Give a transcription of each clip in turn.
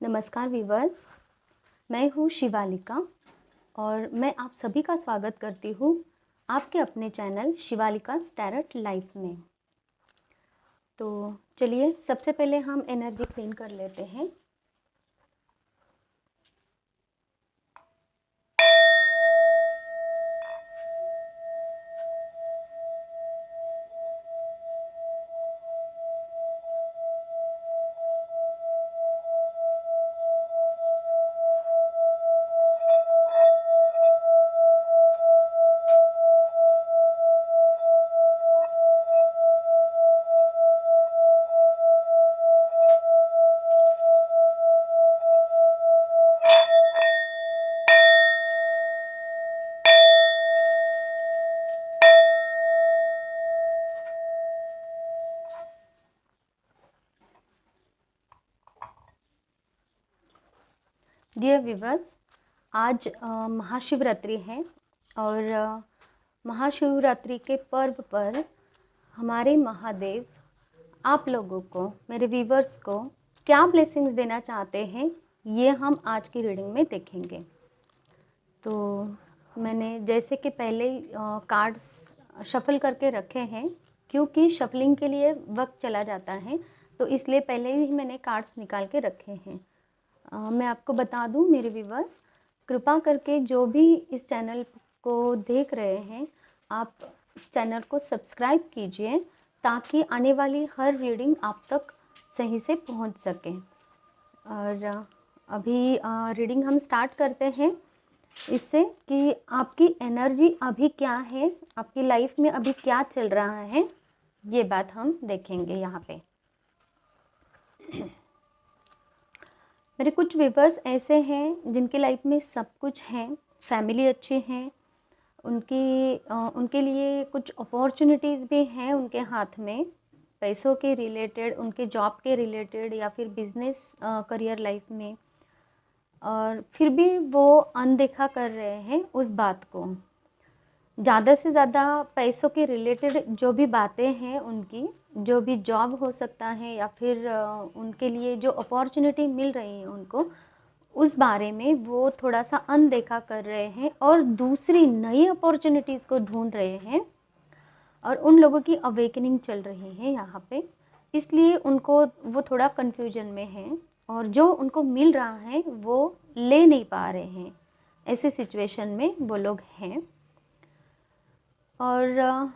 नमस्कार वीवर्स, मैं हूँ शिवालिका और मैं आप सभी का स्वागत करती हूँ आपके अपने चैनल शिवालिका टैरोट लाइफ में। तो चलिए सबसे पहले हम एनर्जी क्लीन कर लेते हैं। डियर व्यूवर्स, आज महाशिवरात्रि है और महाशिवरात्रि के पर्व पर हमारे महादेव आप लोगों को, मेरे व्यूवर्स को क्या ब्लेसिंग्स देना चाहते हैं, ये हम आज की रीडिंग में देखेंगे। तो मैंने जैसे कि पहले कार्ड्स शफल करके रखे हैं, क्योंकि शफलिंग के लिए वक्त चला जाता है, तो इसलिए पहले ही मैंने कार्ड्स निकाल के रखे हैं। मैं आपको बता दूं मेरे व्यूवर्स, कृपा करके जो भी इस चैनल को देख रहे हैं, आप इस चैनल को सब्सक्राइब कीजिए ताकि आने वाली हर रीडिंग आप तक सही से पहुंच सके। और अभी रीडिंग हम स्टार्ट करते हैं इससे कि आपकी एनर्जी अभी क्या है, आपकी लाइफ में अभी क्या चल रहा है, ये बात हम देखेंगे यहाँ पे। मेरे कुछ व्यूवर्स ऐसे हैं जिनकी लाइफ में सब कुछ है, फैमिली अच्छी हैं, उनके लिए कुछ अपॉर्चुनिटीज़ भी हैं उनके हाथ में, पैसों के रिलेटेड, उनके जॉब के रिलेटेड या फिर बिजनेस करियर लाइफ में, और फिर भी वो अनदेखा कर रहे हैं उस बात को। ज़्यादा से ज़्यादा पैसों के रिलेटेड जो भी बातें हैं, उनकी जो भी जॉब हो सकता है या फिर उनके लिए जो अपॉर्चुनिटी मिल रही है उनको, उस बारे में वो थोड़ा सा अनदेखा कर रहे हैं और दूसरी नई अपॉर्चुनिटीज़ को ढूंढ रहे हैं, और उन लोगों की अवेकनिंग चल रही है यहाँ पे, इसलिए उनको वो थोड़ा कन्फ्यूजन में हैं और जो उनको मिल रहा है वो ले नहीं पा रहे हैं। ऐसे सिचुएशन में वो लोग हैं और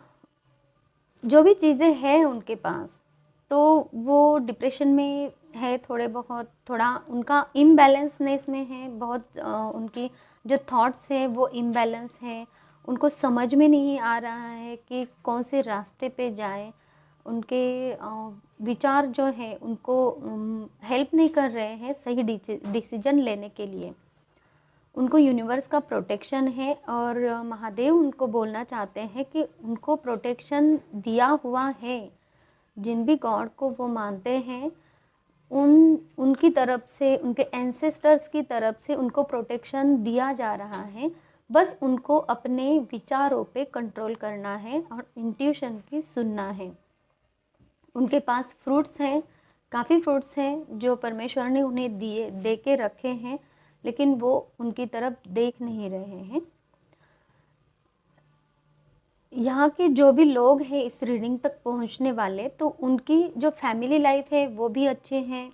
जो भी चीज़ें हैं उनके पास, तो वो डिप्रेशन में है, थोड़े बहुत, थोड़ा उनका इम्बैलेंसनेस में है, बहुत उनकी जो थॉट्स हैं वो इम्बैलेंस हैं, उनको समझ में नहीं आ रहा है कि कौन से रास्ते पे जाएं, उनके विचार जो है उनको हेल्प नहीं कर रहे हैं सही डिसीजन लेने के लिए। उनको यूनिवर्स का प्रोटेक्शन है और महादेव उनको बोलना चाहते हैं कि उनको प्रोटेक्शन दिया हुआ है। जिन भी गॉड को वो मानते हैं, उनकी तरफ से, उनके एंसेस्टर्स की तरफ से उनको प्रोटेक्शन दिया जा रहा है। बस उनको अपने विचारों पे कंट्रोल करना है और इंट्यूशन की सुनना है। उनके पास फ्रूट्स हैं, काफ़ी फ्रूट्स हैं जो परमेश्वर ने उन्हें दे के रखे हैं, लेकिन वो उनकी तरफ देख नहीं रहे हैं। यहाँ के जो भी लोग हैं इस रीडिंग तक पहुँचने वाले, तो उनकी जो फैमिली लाइफ है वो भी अच्छे हैं,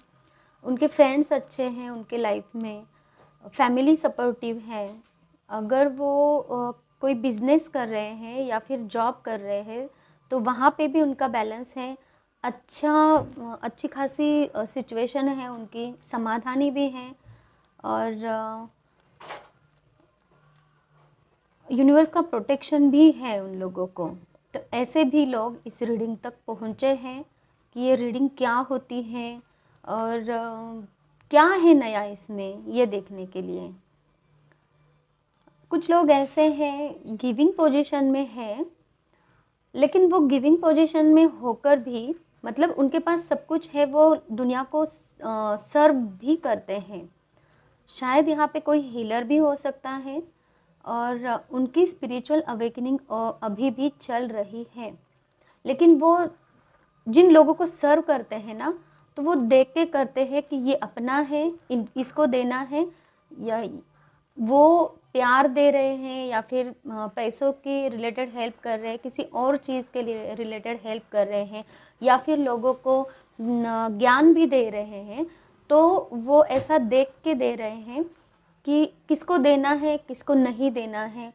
उनके फ्रेंड्स अच्छे हैं, उनके लाइफ में फैमिली सपोर्टिव है। अगर वो कोई बिजनेस कर रहे हैं या फिर जॉब कर रहे हैं, तो वहाँ पे भी उनका बैलेंस है, अच्छी खासी सिचुएशन है उनकी, समाधानी भी हैं और यूनिवर्स का प्रोटेक्शन भी है उन लोगों को। तो ऐसे भी लोग इस रीडिंग तक पहुँचे हैं कि ये रीडिंग क्या होती है और क्या है नया इसमें, ये देखने के लिए। कुछ लोग ऐसे हैं गिविंग पोजीशन में है, लेकिन वो गिविंग पोजीशन में होकर भी, मतलब उनके पास सब कुछ है, वो दुनिया को सर्व भी करते हैं। शायद यहाँ पे कोई हीलर भी हो सकता है और उनकी स्पिरिचुअल अवेकनिंग अभी भी चल रही है। लेकिन वो जिन लोगों को सर्व करते हैं ना, तो वो देख के करते हैं कि ये अपना है, इसको देना है, या वो प्यार दे रहे हैं, या फिर पैसों के रिलेटेड हेल्प कर रहे हैं, किसी और चीज़ के लिए रिलेटेड हेल्प कर रहे हैं, या फिर लोगों को ज्ञान भी दे रहे हैं। तो वो ऐसा देख के दे रहे हैं कि किसको देना है, किसको नहीं देना है।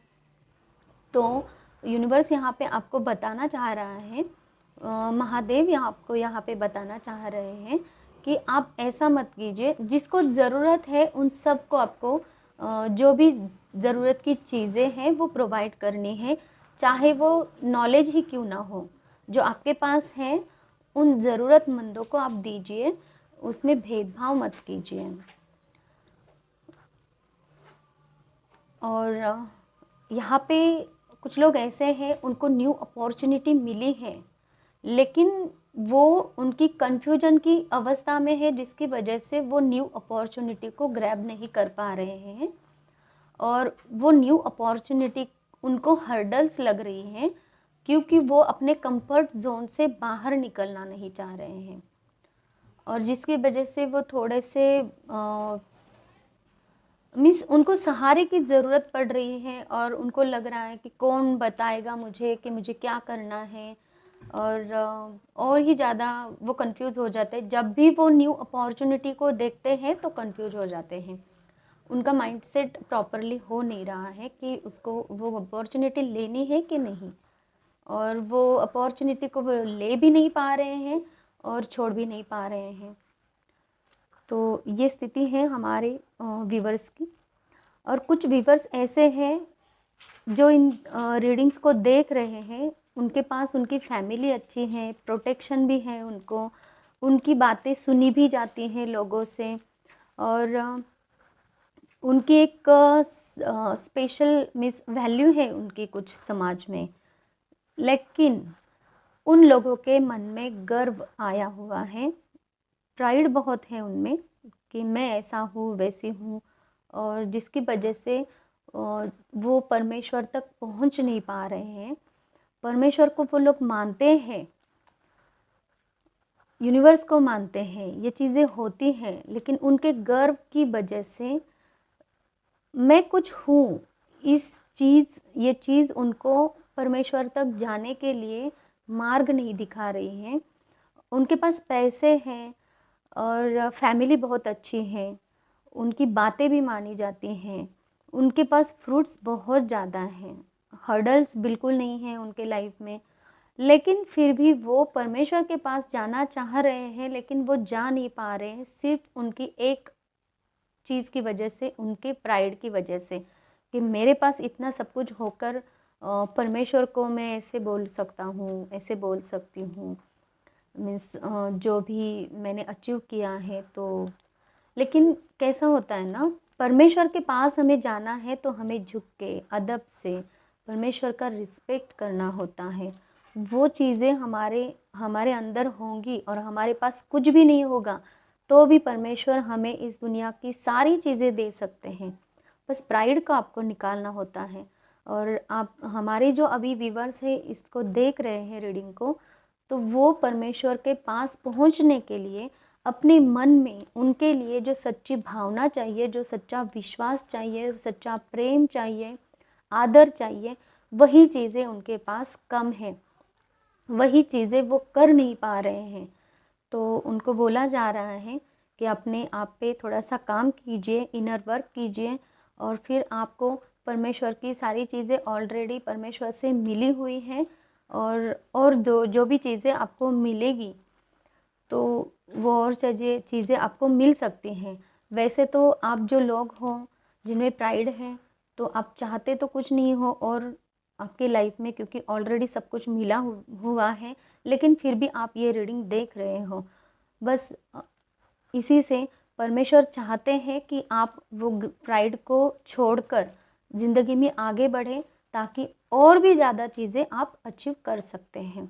तो यूनिवर्स यहाँ पे आपको बताना चाह रहा है, महादेव आपको यहाँ पे बताना चाह रहे हैं कि आप ऐसा मत कीजिए। जिसको ज़रूरत है उन सबको आपको जो भी ज़रूरत की चीज़ें हैं वो प्रोवाइड करनी है, चाहे वो नॉलेज ही क्यों ना हो। जो आपके पास है उन ज़रूरतमंदों को आप दीजिए, उसमें भेदभाव मत कीजिए। और यहाँ पे कुछ लोग ऐसे हैं, उनको न्यू अपॉर्चुनिटी मिली है, लेकिन वो उनकी कन्फ्यूजन की अवस्था में है, जिसकी वजह से वो न्यू अपॉर्चुनिटी को ग्रैब नहीं कर पा रहे हैं। और वो न्यू अपॉर्चुनिटी उनको हर्डल्स लग रही हैं, क्योंकि वो अपने कंफर्ट जोन से बाहर निकलना नहीं चाह रहे हैं, और जिसकी वजह से वो थोड़े से मीन्स उनको सहारे की ज़रूरत पड़ रही है, और उनको लग रहा है कि कौन बताएगा मुझे कि मुझे क्या करना है। और ही ज़्यादा वो कंफ्यूज हो जाते हैं। जब भी वो न्यू अपॉर्चुनिटी को देखते हैं तो कंफ्यूज हो जाते हैं। उनका माइंडसेट प्रॉपरली हो नहीं रहा है कि उसको वो अपॉर्चुनिटी लेनी है कि नहीं, और वो अपॉर्चुनिटी को वो ले भी नहीं पा रहे हैं और छोड़ भी नहीं पा रहे हैं। तो ये स्थिति है हमारे व्यूवर्स की। और कुछ व्यूवर्स ऐसे हैं जो इन रीडिंग्स को देख रहे हैं, उनके पास उनकी फैमिली अच्छी है, प्रोटेक्शन भी है उनको, उनकी बातें सुनी भी जाती हैं लोगों से, और उनकी एक स्पेशल मिस वैल्यू है उनकी कुछ समाज में। लेकिन उन लोगों के मन में गर्व आया हुआ है, प्राइड बहुत है उनमें कि मैं ऐसा हूँ, वैसी हूँ, और जिसकी वजह से वो परमेश्वर तक पहुँच नहीं पा रहे हैं। परमेश्वर को वो लोग मानते हैं, यूनिवर्स को मानते हैं, ये चीज़ें होती हैं, लेकिन उनके गर्व की वजह से मैं कुछ हूँ, ये चीज़ उनको परमेश्वर तक जाने के लिए मार्ग नहीं दिखा रही है। उनके पास पैसे हैं और फैमिली बहुत अच्छी है, उनकी बातें भी मानी जाती हैं, उनके पास फ्रूट्स बहुत ज़्यादा हैं, हर्डल्स बिल्कुल नहीं हैं उनके लाइफ में, लेकिन फिर भी वो परमेश्वर के पास जाना चाह रहे हैं, लेकिन वो जा नहीं पा रहे हैं, सिर्फ उनकी एक चीज़ की वजह से, उनके प्राइड की वजह से, कि मेरे पास इतना सब कुछ होकर परमेश्वर को मैं ऐसे बोल सकता हूँ, ऐसे बोल सकती हूँ, मीन्स जो भी मैंने अचीव किया है। तो लेकिन कैसा होता है ना, परमेश्वर के पास हमें जाना है तो हमें झुक के अदब से परमेश्वर का रिस्पेक्ट करना होता है। वो चीज़ें हमारे हमारे अंदर होंगी और हमारे पास कुछ भी नहीं होगा तो भी परमेश्वर हमें इस दुनिया की सारी चीज़ें दे सकते हैं। बस प्राइड को आपको निकालना होता है। और आप हमारे जो अभी व्यूवर्स हैं इसको देख रहे हैं रीडिंग को, तो वो परमेश्वर के पास पहुंचने के लिए अपने मन में उनके लिए जो सच्ची भावना चाहिए, जो सच्चा विश्वास चाहिए, सच्चा प्रेम चाहिए, आदर चाहिए, वही चीज़ें उनके पास कम है, वही चीज़ें वो कर नहीं पा रहे हैं। तो उनको बोला जा रहा है कि अपने आप पे थोड़ा सा काम कीजिए, इनर वर्क कीजिए, और फिर आपको परमेश्वर की सारी चीज़ें ऑलरेडी परमेश्वर से मिली हुई हैं, और जो भी चीज़ें आपको मिलेगी तो वो और चीज़ें आपको मिल सकती हैं। वैसे तो आप जो लोग हों जिनमें प्राइड है, तो आप चाहते तो कुछ नहीं हो और आपकी लाइफ में क्योंकि ऑलरेडी सब कुछ मिला हुआ है, लेकिन फिर भी आप ये रीडिंग देख रहे हो। बस इसी से परमेश्वर चाहते हैं कि आप वो प्राइड को छोड़कर ज़िंदगी में आगे बढ़ें, ताकि और भी ज़्यादा चीज़ें आप अचीव कर सकते हैं।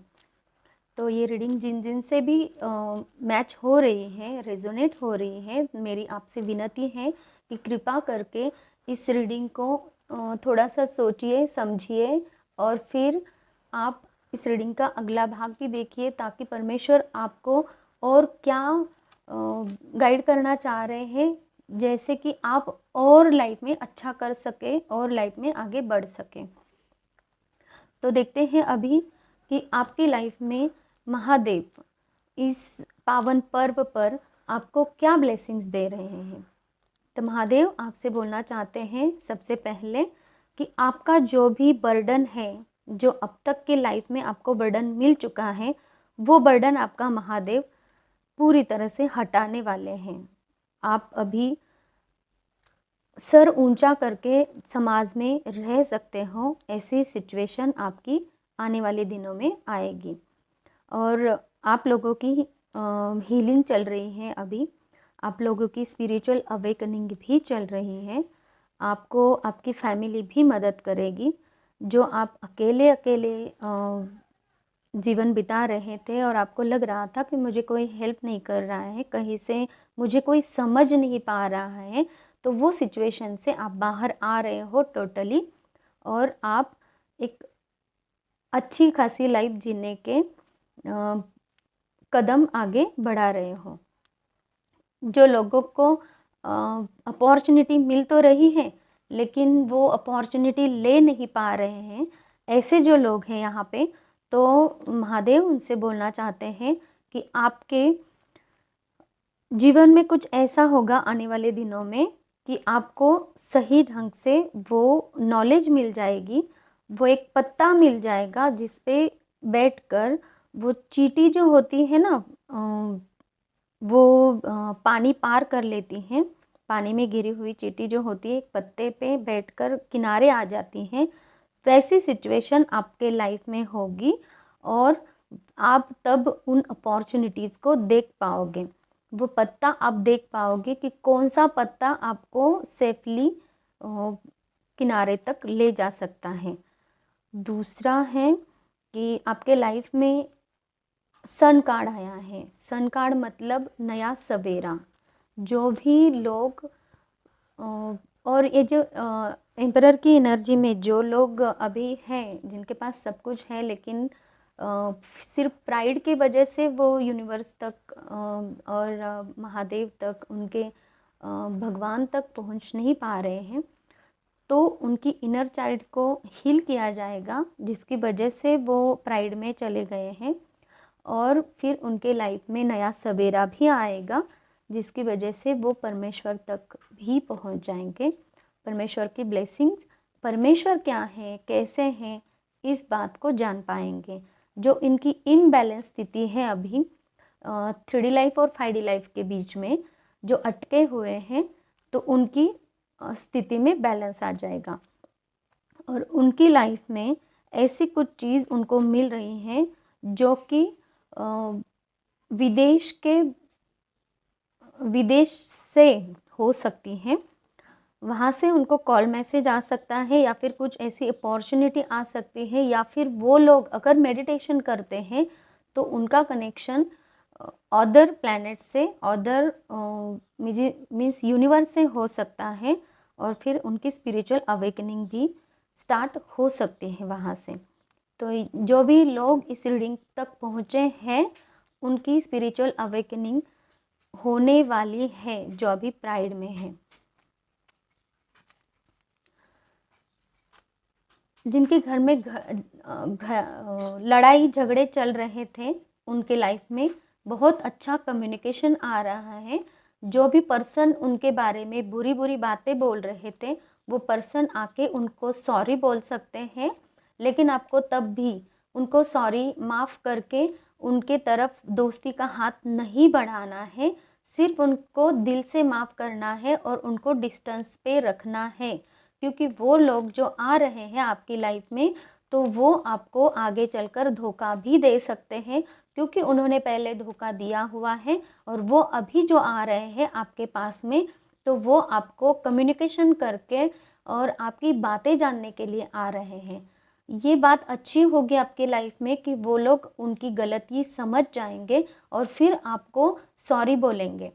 तो ये रीडिंग जिन जिन से भी मैच हो रही है, रेजोनेट हो रही है, मेरी आपसे विनती है कि कृपा करके इस रीडिंग को थोड़ा सा सोचिए, समझिए, और फिर आप इस रीडिंग का अगला भाग भी देखिए, ताकि परमेश्वर आपको और क्या गाइड करना चाह रहे हैं, जैसे कि आप और लाइफ में अच्छा कर सके और लाइफ में आगे बढ़ सकें। तो देखते हैं अभी कि आपकी लाइफ में महादेव इस पावन पर्व पर आपको क्या ब्लेसिंग्स दे रहे हैं। तो महादेव आपसे बोलना चाहते हैं सबसे पहले कि आपका जो भी बर्डन है, जो अब तक के लाइफ में आपको बर्डन मिल चुका है, वो बर्डन आपका महादेव पूरी तरह से हटाने वाले हैं। आप अभी सर ऊंचा करके समाज में रह सकते हो, ऐसी सिचुएशन आपकी आने वाले दिनों में आएगी। और आप लोगों की हीलिंग चल रही है अभी, आप लोगों की स्पिरिचुअल अवेकनिंग भी चल रही है। आपको आपकी फैमिली भी मदद करेगी। जो आप अकेले अकेले जीवन बिता रहे थे और आपको लग रहा था कि मुझे कोई हेल्प नहीं कर रहा है, कहीं से मुझे कोई समझ नहीं पा रहा है, तो वो सिचुएशन से आप बाहर आ रहे हो टोटली, और आप एक अच्छी खासी लाइफ जीने के कदम आगे बढ़ा रहे हो। जो लोगों को अपॉर्चुनिटी मिल तो रही है, लेकिन वो अपॉर्चुनिटी ले नहीं पा रहे हैं, ऐसे जो लोग हैं यहाँ पे, तो महादेव उनसे बोलना चाहते हैं कि आपके जीवन में कुछ ऐसा होगा आने वाले दिनों में कि आपको सही ढंग से वो नॉलेज मिल जाएगी, वो एक पत्ता मिल जाएगा जिस पे बैठकर वो चींटी जो होती है ना, वो पानी पार कर लेती हैं। पानी में गिरी हुई चींटी जो होती है, एक पत्ते पे बैठकर किनारे आ जाती हैं। वैसी सिचुएशन आपके लाइफ में होगी और आप तब उन अपॉर्चुनिटीज़ को देख पाओगे। वो पत्ता आप देख पाओगे कि कौन सा पत्ता आपको सेफली किनारे तक ले जा सकता है। दूसरा है कि आपके लाइफ में सन कार्ड आया है। सन कार्ड मतलब नया सवेरा। जो भी लोग और ये जो एम्परर की एनर्जी में जो लोग अभी हैं, जिनके पास सब कुछ है लेकिन सिर्फ प्राइड की वजह से वो यूनिवर्स तक और महादेव तक, उनके भगवान तक पहुंच नहीं पा रहे हैं, तो उनकी इनर चाइल्ड को हील किया जाएगा, जिसकी वजह से वो प्राइड में चले गए हैं। और फिर उनके लाइफ में नया सवेरा भी आएगा, जिसकी वजह से वो परमेश्वर तक भी पहुंच जाएंगे। परमेश्वर की ब्लेसिंग्स, परमेश्वर क्या है, कैसे हैं, इस बात को जान पाएंगे। जो इनकी इनबैलेंस स्थिति है अभी 3D लाइफ और 5D लाइफ के बीच में जो अटके हुए हैं, तो उनकी स्थिति में बैलेंस आ जाएगा और उनकी लाइफ में ऐसी कुछ चीज़ उनको मिल रही हैं जो कि विदेश से हो सकती हैं। वहाँ से उनको कॉल मैसेज आ सकता है, या फिर कुछ ऐसी अपॉर्चुनिटी आ सकती है, या फिर वो लोग अगर मेडिटेशन करते हैं तो उनका कनेक्शन अदर प्लैनेट से, अदर मीन्स यूनिवर्स से हो सकता है, और फिर उनकी स्पिरिचुअल अवेकनिंग भी स्टार्ट हो सकती है वहाँ से। तो जो भी लोग इस रीडिंग तक पहुँचे हैं, उनकी स्पिरिचुअल अवेकनिंग होने वाली है, जो अभी प्राइड में है। जिनके घर में लड़ाई झगड़े चल रहे थे, उनके लाइफ में बहुत अच्छा कम्युनिकेशन आ रहा है। जो भी पर्सन उनके बारे में बुरी बुरी बातें बोल रहे थे, वो पर्सन आके उनको सॉरी बोल सकते हैं, लेकिन आपको तब भी उनको सॉरी माफ़ करके उनके तरफ दोस्ती का हाथ नहीं बढ़ाना है। सिर्फ उनको दिल से माफ़ करना है और उनको डिस्टेंस पे रखना है, क्योंकि वो लोग जो आ रहे हैं आपकी लाइफ में, तो वो आपको आगे चलकर धोखा भी दे सकते हैं, क्योंकि उन्होंने पहले धोखा दिया हुआ है। और वो अभी जो आ रहे हैं आपके पास में, तो वो आपको कम्युनिकेशन करके और आपकी बातें जानने के लिए आ रहे हैं। ये बात अच्छी होगी आपके लाइफ में कि वो लोग उनकी गलती समझ जाएंगे और फिर आपको सॉरी बोलेंगे।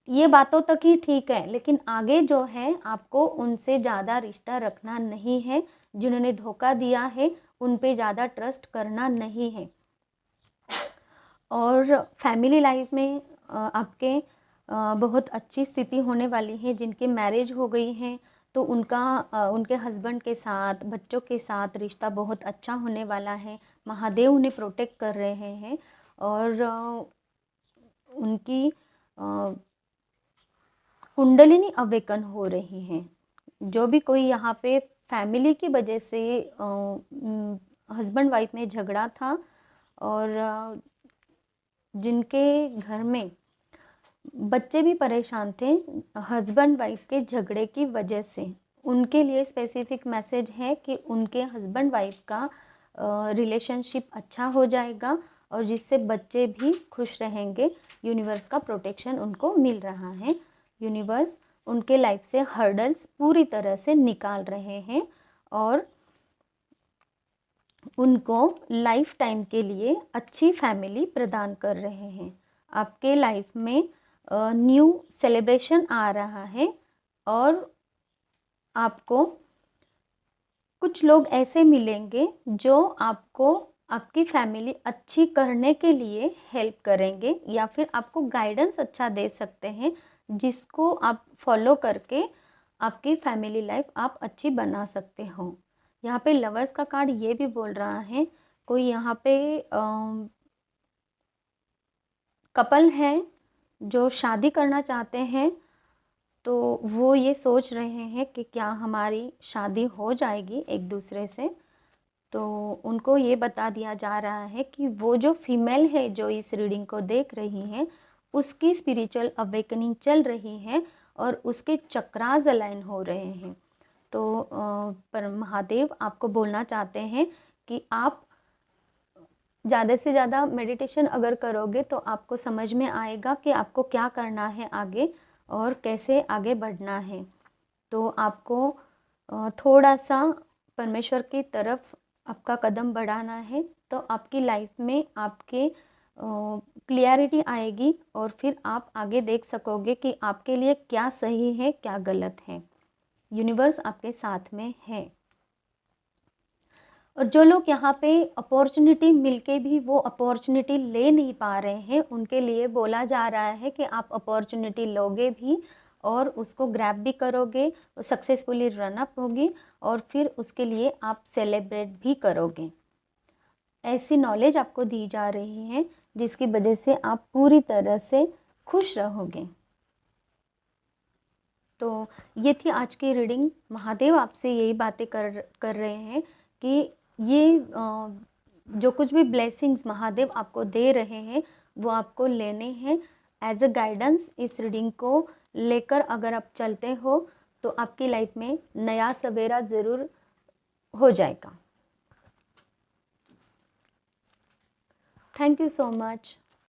ये बातों तक ही ठीक है, लेकिन आगे जो है आपको उनसे ज़्यादा रिश्ता रखना नहीं है। जिन्होंने धोखा दिया है उन पे ज़्यादा ट्रस्ट करना नहीं है। और फैमिली लाइफ में आपके बहुत अच्छी स्थिति होने वाली है। जिनकी मैरिज हो गई है तो उनका उनके हस्बैंड के साथ, बच्चों के साथ रिश्ता बहुत अच्छा होने वाला है। महादेव उन्हें प्रोटेक्ट कर रहे हैं और उनकी कुंडलिनी अवेकन हो रही है। जो भी कोई यहाँ पे फैमिली की वजह से हस्बैंड वाइफ में झगड़ा था और जिनके घर में बच्चे भी परेशान थे हस्बैंड वाइफ के झगड़े की वजह से, उनके लिए स्पेसिफिक मैसेज है कि उनके हस्बैंड वाइफ का रिलेशनशिप अच्छा हो जाएगा और जिससे बच्चे भी खुश रहेंगे। यूनिवर्स का प्रोटेक्शन उनको मिल रहा है। यूनिवर्स उनके लाइफ से हर्डल्स पूरी तरह से निकाल रहे हैं और उनको लाइफ टाइम के लिए अच्छी फैमिली प्रदान कर रहे हैं। आपके लाइफ में न्यू सेलिब्रेशन आ रहा है और आपको कुछ लोग ऐसे मिलेंगे जो आपको आपकी फैमिली अच्छी करने के लिए हेल्प करेंगे या फिर आपको गाइडेंस अच्छा दे सकते हैं, जिसको आप फॉलो करके आपकी फैमिली लाइफ आप अच्छी बना सकते हो। यहाँ पे लवर्स का कार्ड ये भी बोल रहा है कोई यहाँ पे कपल है जो शादी करना चाहते हैं, तो वो ये सोच रहे हैं कि क्या हमारी शादी हो जाएगी एक दूसरे से। तो उनको ये बता दिया जा रहा है कि वो जो फीमेल है जो इस रीडिंग को देख रही है उसकी स्पिरिचुअल अवेकनिंग चल रही है और उसके चक्रास अलाइन हो रहे हैं। तो पर महादेव आपको बोलना चाहते हैं कि आप ज़्यादा से ज़्यादा मेडिटेशन अगर करोगे तो आपको समझ में आएगा कि आपको क्या करना है आगे और कैसे आगे बढ़ना है। तो आपको थोड़ा सा परमेश्वर की तरफ आपका कदम बढ़ाना है, तो आपकी लाइफ में आपके क्लियरिटी आएगी और फिर आप आगे देख सकोगे कि आपके लिए क्या सही है क्या गलत है। यूनिवर्स आपके साथ में है। और जो लोग यहाँ पे अपॉर्चुनिटी मिलके भी वो अपॉर्चुनिटी ले नहीं पा रहे हैं, उनके लिए बोला जा रहा है कि आप अपॉर्चुनिटी लोगे भी और उसको ग्रैब भी करोगे, सक्सेसफुली रन अप होगी और फिर उसके लिए आप सेलिब्रेट भी करोगे। ऐसी नॉलेज आपको दी जा रही है जिसकी वजह से आप पूरी तरह से खुश रहोगे। तो ये थी आज की रीडिंग। महादेव आपसे यही बातें कर रहे हैं कि ये जो कुछ भी ब्लेसिंग्स महादेव आपको दे रहे हैं वो आपको लेने हैं एज अ गाइडेंस। इस रीडिंग को लेकर अगर आप चलते हो तो आपकी लाइफ में नया सवेरा ज़रूर हो जाएगा। Thank you so much.